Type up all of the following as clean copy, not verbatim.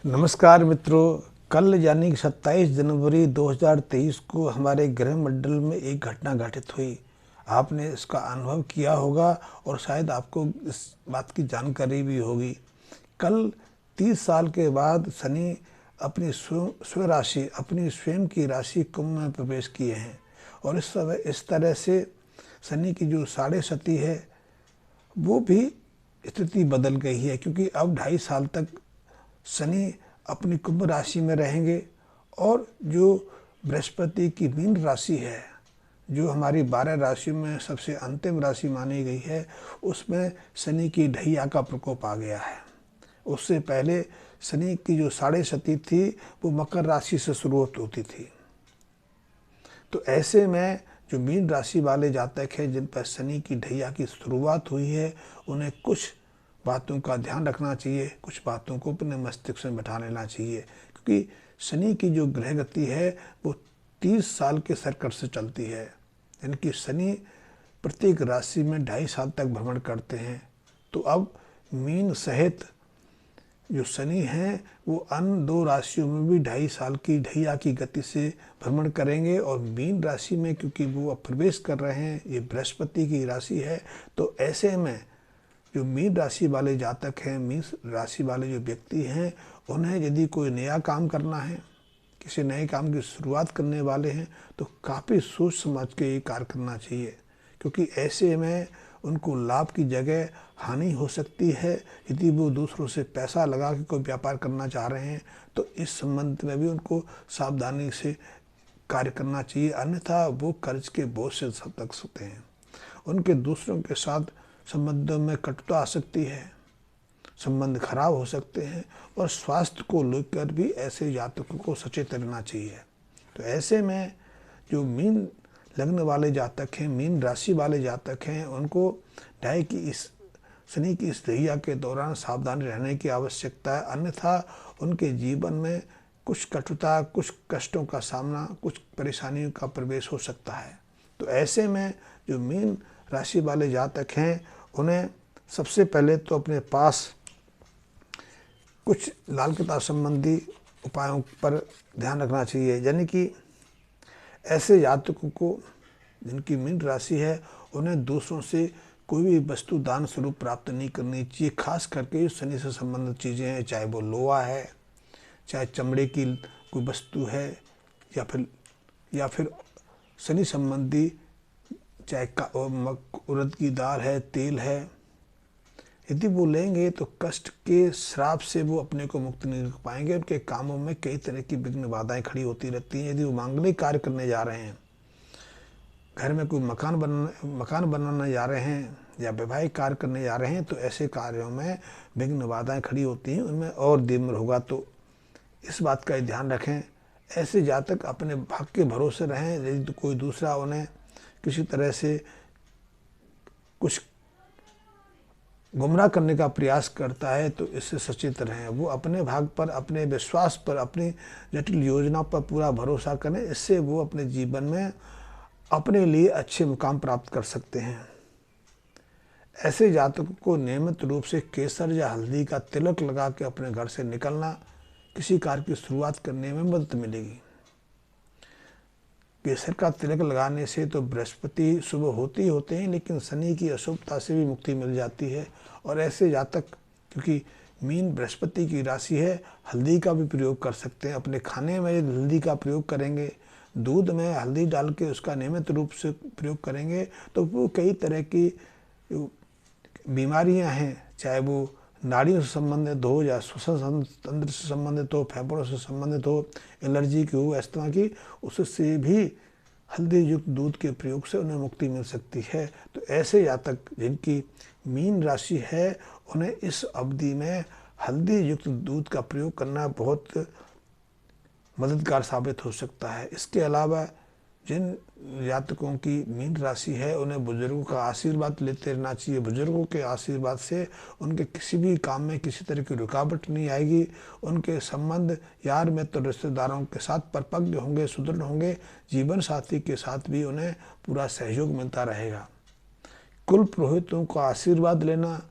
नमस्कार मित्रों। कल यानी कि 27 जनवरी 2023 को हमारे ग्रह मंडल में एक घटना घटित हुई। आपने इसका अनुभव किया होगा और शायद आपको इस बात की जानकारी भी होगी। कल 30 साल के बाद शनि अपनी स्व राशि, अपनी स्वयं की राशि कुंभ में प्रवेश किए हैं और इस समय इस तरह से शनि की जो साढ़े सती है वो भी स्थिति बदल गई है, क्योंकि अब 2.5 साल तक शनि अपनी कुंभ राशि में रहेंगे और जो बृहस्पति की मीन राशि है, जो हमारी 12 राशियों में सबसे अंतिम राशि मानी गई है, उसमें शनि की ढैया का प्रकोप आ गया है। उससे पहले शनि की जो साढ़े सती थी वो मकर राशि से शुरुआत होती थी। तो ऐसे में जो मीन राशि वाले जातक हैं जिन पर शनि की ढैया की शुरुआत हुई है, उन्हें कुछ बातों का ध्यान रखना चाहिए, कुछ बातों को अपने मस्तिष्क में बैठा लेना चाहिए, क्योंकि शनि की जो ग्रह गति है वो 30 साल के सर्कल से चलती है। यानी कि शनि प्रत्येक राशि में 2.5 साल तक भ्रमण करते हैं। तो अब मीन सहित जो शनि हैं वो अन्य 2 राशियों में भी 2.5 साल की ढैया की गति से भ्रमण करेंगे और मीन राशि में क्योंकि वो अब प्रवेश कर रहे हैं, ये बृहस्पति की राशि है, तो ऐसे में जो मीन राशि वाले जातक हैं, मीन राशि वाले जो व्यक्ति हैं, उन्हें यदि कोई नया काम करना है, किसी नए काम की शुरुआत करने वाले हैं, तो काफ़ी सोच समझ के ये कार्य करना चाहिए, क्योंकि ऐसे में उनको लाभ की जगह हानि हो सकती है। यदि वो दूसरों से पैसा लगा के कोई व्यापार करना चाह रहे हैं तो इस संबंध में भी उनको सावधानी से कार्य करना चाहिए, अन्यथा वो कर्ज के बोझ से सतर्क सकते हैं। उनके दूसरों के साथ संबंधों में कटुता आ सकती है, संबंध खराब हो सकते हैं और स्वास्थ्य को लेकर भी ऐसे जातकों को सचेत रहना चाहिए। तो ऐसे में जो मीन लग्न वाले जातक हैं, मीन राशि वाले जातक हैं, उनको ढाई की इस शनि की इस ढैया के दौरान सावधानी रहने की आवश्यकता है, अन्यथा उनके जीवन में कुछ कटुता, कुछ कष्टों का सामना, कुछ परेशानियों का प्रवेश हो सकता है। तो ऐसे में जो मीन राशि वाले जातक हैं उन्हें सबसे पहले तो अपने पास कुछ लाल किताब संबंधी उपायों पर ध्यान रखना चाहिए। यानी कि ऐसे जातकों को जिनकी मीन राशि है उन्हें दूसरों से कोई भी वस्तु दान स्वरूप प्राप्त नहीं करनी चाहिए, खास करके शनि से संबंधित चीज़ें हैं, चाहे वो लोहा है, चाहे चमड़े की कोई वस्तु है, या फिर शनि संबंधी चाहे उड़द की दाल है, तेल है। यदि वो लेंगे तो कष्ट के श्राप से वो अपने को मुक्त नहीं कर पाएंगे। उनके कामों में कई तरह की विघ्न बाधाएं खड़ी होती रहती हैं। यदि वो मांगलिक कार्य करने जा रहे हैं, घर में कोई मकान बनाने जा रहे हैं या वैवाहिक कार्य करने जा रहे हैं, तो ऐसे कार्यों में विघ्न बाधाएं खड़ी होती हैं, उनमें और देर होगा। तो इस बात का ध्यान रखें। ऐसे जातक अपने भाग्य के भरोसे रहें। यदि तो कोई दूसरा उन्हें किसी तरह से कुछ गुमराह करने का प्रयास करता है तो इससे सचेत रहें। वो अपने भाग पर, अपने विश्वास पर, अपनी जटिल योजना पर पूरा भरोसा करें। इससे वो अपने जीवन में अपने लिए अच्छे मुकाम प्राप्त कर सकते हैं। ऐसे जातकों को नियमित रूप से केसर या हल्दी का तिलक लगा के अपने घर से निकलना किसी कार्य की शुरुआत करने में मदद मिलेगी। केसर का तिलक लगाने से तो बृहस्पति शुभ होते हैं, लेकिन शनि की अशुभता से भी मुक्ति मिल जाती है। और ऐसे जातक, क्योंकि मीन बृहस्पति की राशि है, हल्दी का भी प्रयोग कर सकते हैं। अपने खाने में हल्दी का प्रयोग करेंगे, दूध में हल्दी डाल के उसका नियमित रूप से प्रयोग करेंगे, तो वो कई तरह की बीमारियां हैं, चाहे वो नाड़ियों से संबंधित हो या श्वसन तंत्र से संबंधित हो, फेफड़ों से संबंधित हो, एलर्जी की हो, अस्थमा की, उससे भी हल्दी युक्त दूध के प्रयोग से उन्हें मुक्ति मिल सकती है। तो ऐसे जातक जिनकी मीन राशि है उन्हें इस अवधि में हल्दी युक्त दूध का प्रयोग करना बहुत मददगार साबित हो सकता है। इसके अलावा जिन जातकों की मीन राशि है उन्हें बुजुर्गों का आशीर्वाद लेते रहना चाहिए। बुजुर्गों के आशीर्वाद से उनके किसी भी काम में किसी तरह की रुकावट नहीं आएगी। उनके संबंध यार मित्र रिश्तेदारों के साथ परिपक्व होंगे, सुदृढ़ होंगे। जीवन साथी के साथ भी उन्हें पूरा सहयोग मिलता रहेगा। कुल पुरोहितों का आशीर्वाद लेना,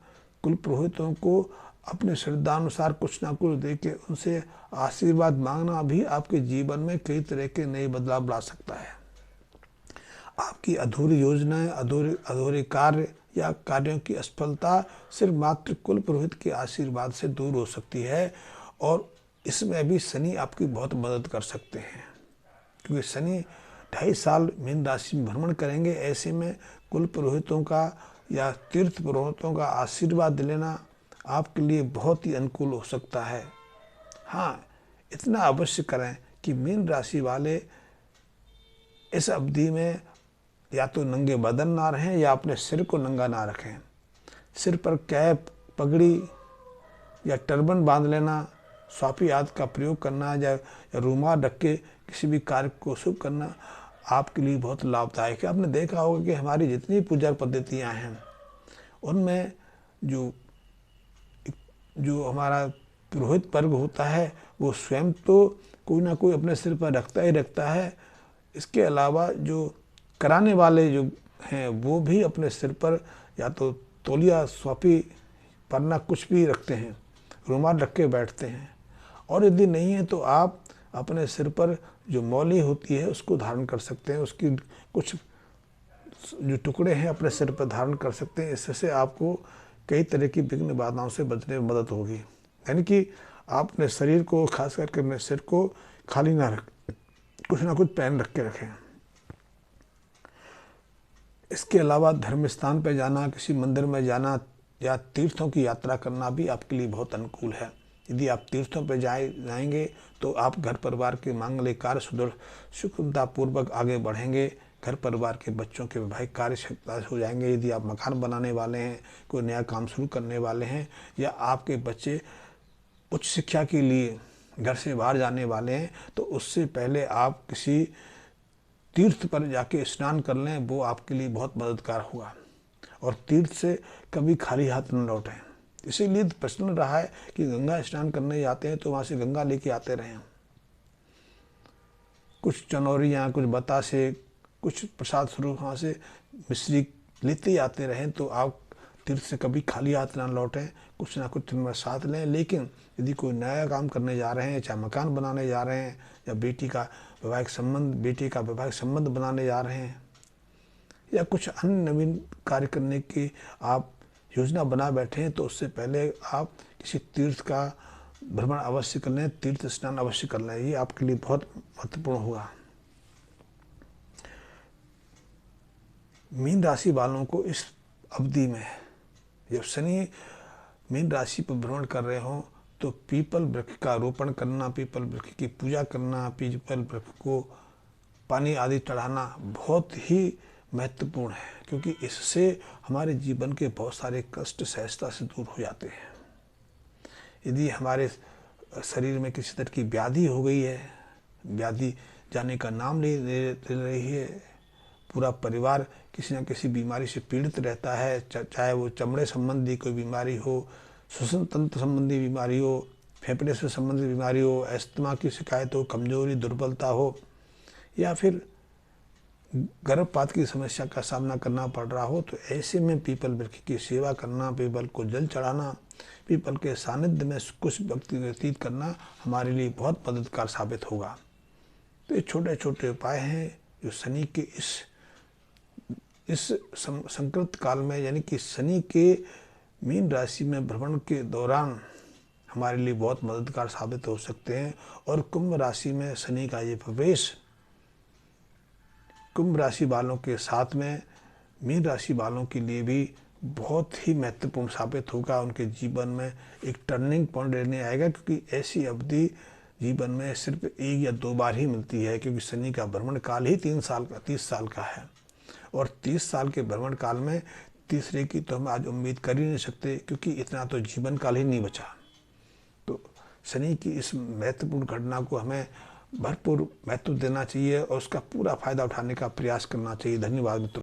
कुल पुरोहितों को अपने श्रद्धानुसार कुछ ना कुछ दे के उनसे आशीर्वाद मांगना भी आपके जीवन में कई तरह के नए बदलाव ला सकता है। आपकी अधूरी योजनाएं, अधूरे कार्य या कार्यों की असफलता सिर्फ मात्र कुल पुरोहित के आशीर्वाद से दूर हो सकती है, और इसमें भी शनि आपकी बहुत मदद कर सकते हैं, क्योंकि शनि 2.5 साल मीन राशि में भ्रमण करेंगे। ऐसे में कुल पुरोहितों का या तीर्थ पुरोहितों का आशीर्वाद लेना आपके लिए बहुत ही अनुकूल हो सकता है। हाँ, इतना अवश्य करें कि मीन राशि वाले इस अवधि में या तो नंगे बदन ना रहें या अपने सिर को नंगा ना रखें। सिर पर कैप, पगड़ी या टर्बन बांध लेना, स्वापी आदि का प्रयोग करना या रूमाल रख के किसी भी कार्य को शुभ करना आपके लिए बहुत लाभदायक है। आपने देखा होगा कि हमारी जितनी पूजा पद्धतियां हैं उनमें जो हमारा पुरोहित वर्ग होता है वो स्वयं तो कोई ना कोई अपने सिर पर रखता ही रखता है। इसके अलावा जो कराने वाले जो हैं वो भी अपने सिर पर या तो तौलिया, स्वापी, पन्ना कुछ भी रखते हैं, रुमाल रख के बैठते हैं। और यदि नहीं है तो आप अपने सिर पर जो मौली होती है उसको धारण कर सकते हैं, उसकी कुछ जो टुकड़े हैं अपने सिर पर धारण कर सकते हैं। इससे आपको कई तरह की विघ्न बाधाओं से बचने में मदद होगी। यानी कि आप अपने शरीर को, खास करके अपने सिर को खाली ना रख, कुछ ना कुछ पहन रख के रखें। इसके अलावा धर्म स्थान पर जाना, किसी मंदिर में जाना या तीर्थों की यात्रा करना भी आपके लिए बहुत अनुकूल है। यदि आप तीर्थों पर जाएंगे तो आप घर परिवार के मांगलिक कार्य सुगमतापूर्वक आगे बढ़ेंगे। घर परिवार के बच्चों के वैवाहिक कार्य क्षमता हो जाएंगे। यदि आप मकान बनाने वाले हैं, कोई नया काम शुरू करने वाले हैं, या आपके बच्चे उच्च शिक्षा के लिए घर से बाहर जाने वाले हैं, तो उससे पहले आप किसी तीर्थ पर जाके स्नान कर लें, वो आपके लिए बहुत मददगार होगा। और तीर्थ से कभी खाली हाथ न लौटें। इसीलिए प्रचलन रहा है कि गंगा स्नान करने जाते हैं तो वहाँ से गंगा लेके आते रहें। कुछ चनौरियाँ, कुछ बतासे, कुछ प्रसाद स्वरूप वहाँ से मिश्री लेते ही आते रहें, तो आप तीर्थ से कभी खाली हाथ ना लौटें, कुछ ना कुछ साथ लें। लेकिन यदि कोई नया काम करने जा रहे हैं, चाहे मकान बनाने जा रहे हैं या बेटी का वैवाहिक संबंध बनाने जा रहे हैं, या कुछ अन्य नवीन कार्य करने की आप योजना बना बैठे हैं, तो उससे पहले आप किसी तीर्थ का भ्रमण अवश्य कर लें, तीर्थ स्नान अवश्य कर लें। ये आपके लिए बहुत महत्वपूर्ण होगा। मीन राशि वालों को इस अवधि में जब शनि मीन राशि पर भ्रमण कर रहे हों तो पीपल वृक्ष का रोपण करना, पीपल वृक्ष की पूजा करना, पीपल वृक्ष को पानी आदि चढ़ाना बहुत ही महत्वपूर्ण है, क्योंकि इससे हमारे जीवन के बहुत सारे कष्ट सहजता से दूर हो जाते हैं। यदि हमारे शरीर में किसी तरह की व्याधि हो गई है, व्याधि जाने का नाम नहीं ले रही है, पूरा परिवार किसी न किसी बीमारी से पीड़ित रहता है, चाहे वो चमड़े संबंधी कोई बीमारी हो, श्वसन तंत्र संबंधी बीमारी हो, फेफड़े से संबंधित बीमारी हो, अस्थमा की शिकायत हो, कमजोरी, दुर्बलता हो, या फिर गर्भपात की समस्या का सामना करना पड़ रहा हो, तो ऐसे में पीपल वृक्ष की सेवा करना, पीपल को जल चढ़ाना, पीपल के सानिध्य में कुछ वक्त व्यतीत करना हमारे लिए बहुत मददगार साबित होगा। तो ये छोटे छोटे उपाय हैं जो शनि के इस संकृत काल में, यानी कि शनि के मीन राशि में भ्रमण के दौरान हमारे लिए बहुत मददगार साबित हो सकते हैं। और कुंभ राशि में शनि का ये प्रवेश कुंभ राशि वालों के साथ में मीन राशि वालों के लिए भी बहुत ही महत्वपूर्ण साबित होगा। उनके जीवन में एक टर्निंग पॉइंट रहने आएगा, क्योंकि ऐसी अवधि जीवन में सिर्फ 1 या 2 बार ही मिलती है, क्योंकि शनि का भ्रमण काल ही 30 साल का है। और 30 साल के भ्रमण काल में तीसरे की तो हम आज उम्मीद कर ही नहीं सकते, क्योंकि इतना तो जीवन काल ही नहीं बचा। तो शनि की इस महत्वपूर्ण घटना को हमें भरपूर महत्व देना चाहिए और उसका पूरा फायदा उठाने का प्रयास करना चाहिए। धन्यवाद मित्रों।